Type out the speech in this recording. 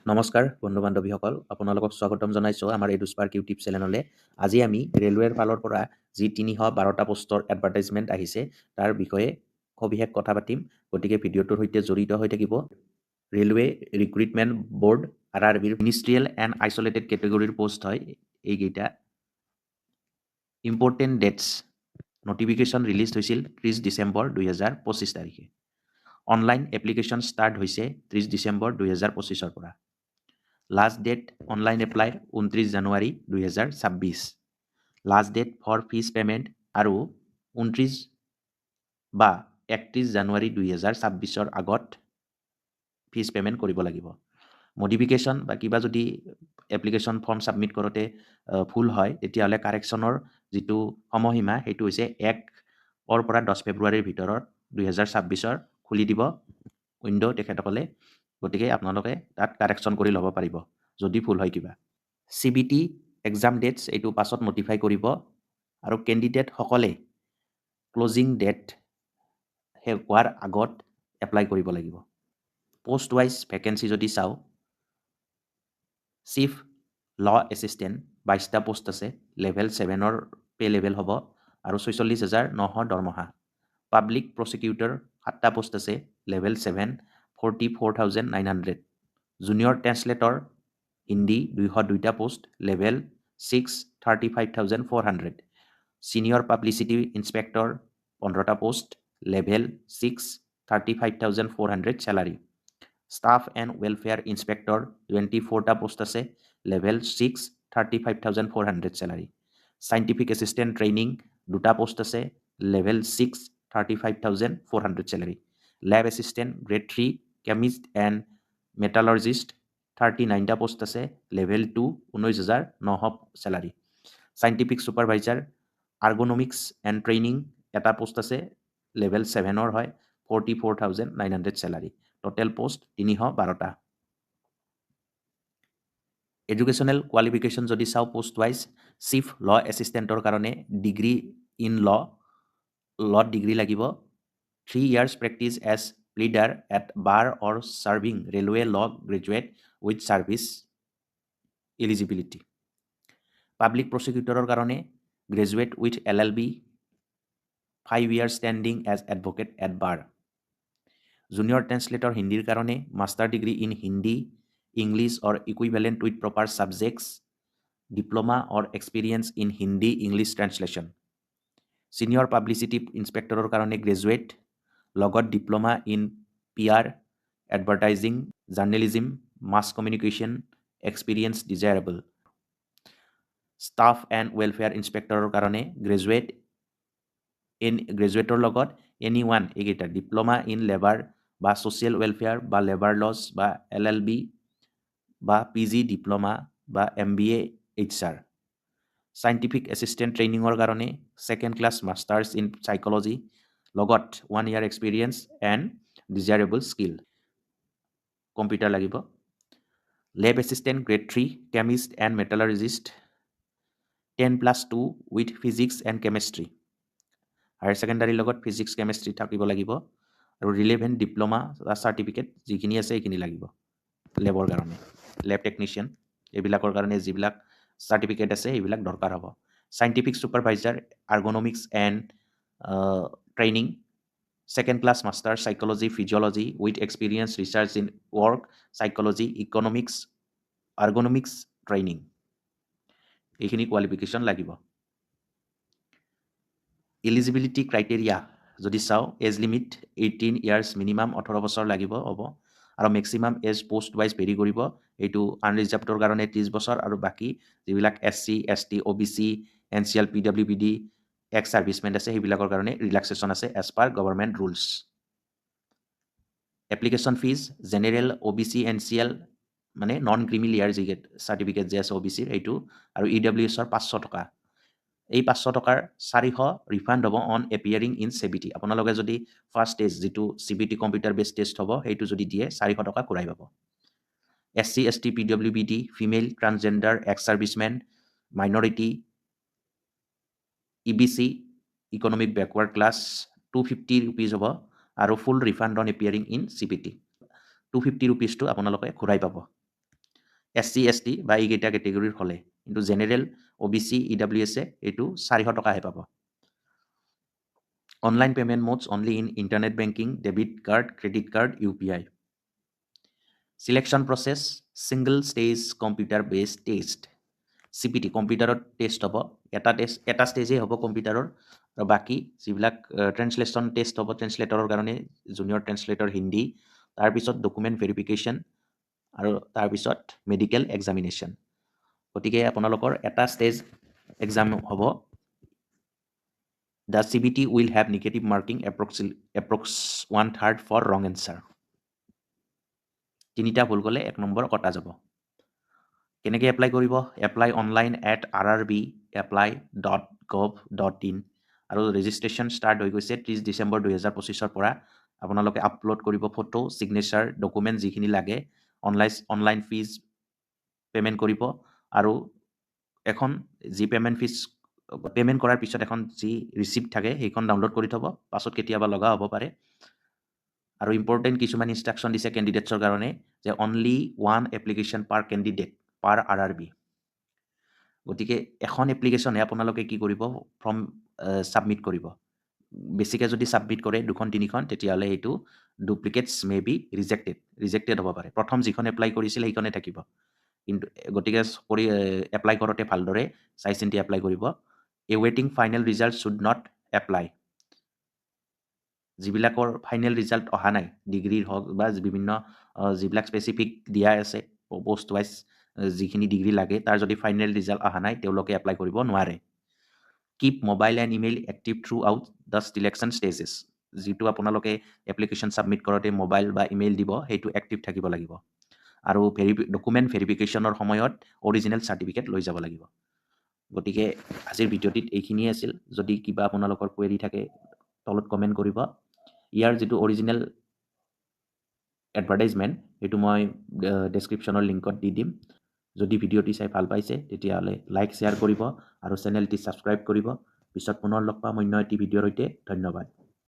নমস্কাৰ বন্ধু বান্ধৱীসকল, আপোনালোকক স্বাগতম জনাইছোঁ আমাৰ এডুস্পাৰ্ক ইউটিউব চেনেললৈ। আজি আমি ৰেলৱেৰ ফালৰ পৰা যি 312টা পোষ্টৰ এডভাৰটাইজমেণ্ট আহিছে তাৰ বিষয়ে সবিশেষ কথা পাতিম। গতিকে ভিডিঅ'টোৰ সৈতে জড়িত হৈ থাকিব। ৰেলৱে ৰিক্ৰুইটমেণ্ট বৰ্ড RRBৰ মিনিষ্ট্ৰিয়েল এণ্ড আইচলেটেড কেটেগৰীৰ পোষ্ট হয় এইকেইটা। ইম্পৰ্টেণ্ট ডেটছ নটিফিকেশ্যন ৰিলিজ হৈছিল 30 ডিচেম্বৰ 2025 তাৰিখে। অনলাইন এপ্লিকেশ্যন ষ্টাৰ্ট হৈছে 30 ডিচেম্বৰ 2025 পৰা। Last date online apply 29 January 2026। Last date for fees payment আৰু 29 বা 31 জানুৱাৰী 2026 আগত ফিজ পে'মেণ্ট কৰিব লাগিব। মডিফিকেশ্যন বা কিবা যদি এপ্লিকেশ্যন ফৰ্ম ছাবমিট কৰোঁতে ভুল হয় তেতিয়াহ'লে কাৰেকশ্যনৰ যিটো সময়সীমা সেইটো হৈছে 1 পৰা 10 ফেব্ৰুৱাৰীৰ ভিতৰত 2026 খুলি দিব উইণ্ড' তেখেতসকলে। গতিকে আপোনালোকে তাত কাৰেকশ্যন কৰি ল'ব পাৰিব যদি ভুল হয় কিবা। CBT এক্সাম ডেটছ এইটো পাছত নটিফাই কৰিব আৰু কেণ্ডিডেটসকলে ক্লজিং ডেট শেষ হোৱাৰ আগত এপ্লাই কৰিব লাগিব। পোষ্ট ৱাইজ ভেকেঞ্চি যদি চাওঁ, চিফ ল এছিষ্টেণ্ট 22টা পোষ্ট আছে, লেভেল 7ৰ পে' লেভেল হ'ব আৰু 46,900 দৰমহা। পাব্লিক প্ৰচিকিউটৰ 7টা পোষ্ট আছে, লেভেল 7 44,900। জুনিয়ৰ ট্ৰেন্সলেটৰ হিন্দী 202টা post, level 6 35,400। Senior publicity inspector 15টা post, level 6 35,400 salary. Staff and welfare inspector 24টা পোষ্ট আছে, level 6 35,400 salary. Scientific assistant training 2টা পোষ্ট আছে, level 6 35,400 salary. Lab assistant grade 3 chemist and metallurgist 39টা post আছে, level 2 19,900 salary. Scientific supervisor ergonomics and training এটা post আছে, level 7ৰ হয়, 44,900 salary. Total post 312টা। এডুকেশ্যনেল কোৱালিফিকেশ্যন যদি চাওঁ পোষ্ট ৱাইজ, চিফ ল এছিষ্টেণ্টৰ কাৰণে ডিগ্ৰী ইন লত ডিগ্ৰী লাগিব। 3 years practice as pleader at bar or serving railway law graduate with service eligibility. Public প্ৰচিকিউটৰৰ কাৰণে graduate with LLB, 5 years standing as advocate at bar. Junior translator হিন্দীৰ কাৰণে master degree in Hindi, English or equivalent with proper subjects, diploma or experience in Hindi English translation. Senior publicity ইনস্পেক্টৰৰ কাৰণে graduate লগত diploma in PR, advertising, journalism, mass communication experience desirable. Staff and welfare ইনস্পেক্টৰৰ কাৰণে গ্ৰেজুৱেটৰ লগত anyone এইকেইটা diploma in labour বা social welfare বা labour laws বা LLB বা PG ডিপ্ল'মা বা MBA HR। চাইণ্টিফিক এছিষ্টেণ্ট ট্ৰেইনিঙৰ কাৰণে 2nd class masters in psychology লগত 1 year experience and desirable skill. Computer লাগিব। Lab assistant grade 3 chemist and metallurgist 10+2 with physics and chemistry. Higher ছেকেণ্ডাৰীৰ লগত physics chemistry থাকিব লাগিব আৰু ৰিলেভেণ্ট ডিপ্ল'মা বা চাৰ্টিফিকেট যিখিনি আছে সেইখিনি লাগিব লেবৰ কাৰণে। লেব টেকনিচিয়ান এইবিলাকৰ কাৰণে যিবিলাক চাৰ্টিফিকেট আছে সেইবিলাক দৰকাৰ হ'ব। Scientific supervisor ergonomics and training 2nd class master psychology physiology with experience research in work psychology economics ergonomics training. এইখিনি কোৱালিফিকেশ্যন লাগিব। এলিজিবিলিটি ক্ৰাইটেৰিয়া যদি চাওঁ, এজ লিমিট 18 years, মিনিমাম 18 বছৰ লাগিব হ'ব আৰু maximum age post wise vary কৰিব। এইটো আনৰিজাৰ্ভডৰ কাৰণে 30 বছৰ আৰু বাকী যিবিলাক SC ST OBC NCL PWBD ex servicemen আছে সেইবিলাকৰ কাৰণে ৰিলেক্সেশ্যন আছে age per government rules. Application fees general OBC NCL মানে নন ক্ৰিমি লেয়াৰ যি চাৰ্টিফিকেট যে আছে OBCৰ এইটো আৰু EWSৰ 500 টকা। এই 500 টকাৰ 400 ৰিফাণ্ড হ'ব অন এপিয়াৰিং ইন CBT। আপোনালোকে যদি ফাৰ্ষ্ট টেষ্ট যিটো CBT কম্পিউটাৰ বেছ টেষ্ট হ'ব সেইটো যদি দিয়ে 400 টকা ঘূৰাই পাব। SC ST PWBD female transgender ex servicemen minority EBC economic backward class 250 rupees হ'ব আৰু full refund on appearing in CBT 250 rupeesটো আপোনালোকে ঘূৰাই পাব। SC ST বা এইকেইটা কেটেগৰীৰ হ'লে, কিন্তু জেনেৰেল OBC EWS এইটো 400 টকাহে পাব। Online payment modes only in internet banking, debit card, credit card, UPI। Selection process, single stage computer based test, CPT কম্পিউটাৰত টেষ্ট হ'ব, এটা ষ্টেজেই হ'ব কম্পিউটাৰৰ, আৰু বাকী যিবিলাক ট্ৰেঞ্চলেশ্যন টেষ্ট হ'ব ট্ৰেঞ্চলেটৰৰ কাৰণে জুনিয়ৰ ট্ৰেঞ্চলেটৰ হিন্দী, তাৰপিছত ডকুমেণ্ট ভেৰিফিকেশ্যন আৰু তাৰপিছত মেডিকেল এক্সামিনেশ্যন। গতিকে আপোনালোকৰ এটা ষ্টেজ এক্সাম হ'ব। The CBT will have negative marking approx 1/3 for wrong answer। 3টা ভুল গ'লে 1 নম্বৰ কটা যাব। কেনেকৈ এপ্লাই কৰিব? এপ্লাই অনলাইন at rrbapply.gov.in আৰু ৰেজিষ্ট্ৰেশ্যন ষ্টাৰ্ট হৈ গৈছে 30 ডিচেম্বৰ 2025 পৰা। আপোনালোকে আপলোড কৰিব ফটো, ছিগনেচাৰ, ডকুমেণ্ট যিখিনি লাগে, অনলাইন ফিজ পে'মেণ্ট কৰিব, আৰু এখন যি পে'মেণ্ট কৰাৰ পিছত এখন যি ৰিচিপ্ট থাকে সেইখন ডাউনলোড কৰি থ'ব, পাছত কেতিয়াবা লগা হ'ব পাৰে। আৰু ইম্পৰ্টেণ্ট কিছুমান ইনষ্ট্ৰাকশ্যন দিছে কেণ্ডিডেটছৰ কাৰণে, যে অনলি 1 এপ্লিকেশ্যন পাৰ কেণ্ডিডেট পাৰ RRB। গতিকে এখন এপ্লিকেশ্যনহে আপোনালোকে কি কৰিব? ফৰ্ম ছাবমিট কৰিব। বেছিকৈ যদি ছাবমিট কৰে 2খন 3খন, তেতিয়াহ'লে এইটো ডুপ্লিকেটছ মে বি ৰিজেক্টেড হ'ব পাৰে। প্ৰথম যিখন এপ্লাই কৰিছিল সেইখনে থাকিব, কিন্তু গতিকে এপ্লাই কৰোঁতে ভালদৰে চাই চিন্তি এপ্লাই কৰিব। এৱেইটিং final result should not apply. যিবিলাকৰ ফাইনেল ৰিজাল্ট অহা নাই, ডিগ্ৰীৰ হওক বা বিভিন্ন যিবিলাক স্পেচিফিক দিয়া আছে পোষ্ট ৱাইজ, যিখিনি ডিগ্ৰী লাগে, তাৰ যদি ফাইনেল ৰিজাল্ট অহা নাই, তেওঁলোকে এপ্লাই কৰিব নোৱাৰে। Keep mobile and email active through out the selection stages. যিটো আপোনালোকে এপ্লিকেশ্যন ছাবমিট কৰোঁতে মোবাইল বা ইমেইল দিব, সেইটো এক্টিভ থাকিব লাগিব। আৰু ডকুমেণ্ট ভেৰিফিকেশ্যনৰ সময়ত অৰিজিনেল চাৰ্টিফিকেট লৈ যাব লাগিব। গতিকে আজিৰ ভিডিঅ'টিত এইখিনিয়ে আছিল। যদি কিবা আপোনালোকৰ কুৱেৰি থাকে তলত কমেণ্ট কৰিব। ইয়াৰ যিটো অৰিজিনেল এডভাৰটাইজমেণ্ট সেইটো মই ডেছক্ৰিপশ্যনৰ লিংকত দি দিম। যদি ভিডিঅ'টি চাই ভাল পাইছে তেতিয়াহ'লে লাইক শ্বেয়াৰ কৰিব আৰু চেনেলটি ছাবস্ক্ৰাইব কৰিব। পিছত পুনৰ লগ পাম অন্য এটি ভিডিঅ'ৰ সৈতে। ধন্যবাদ।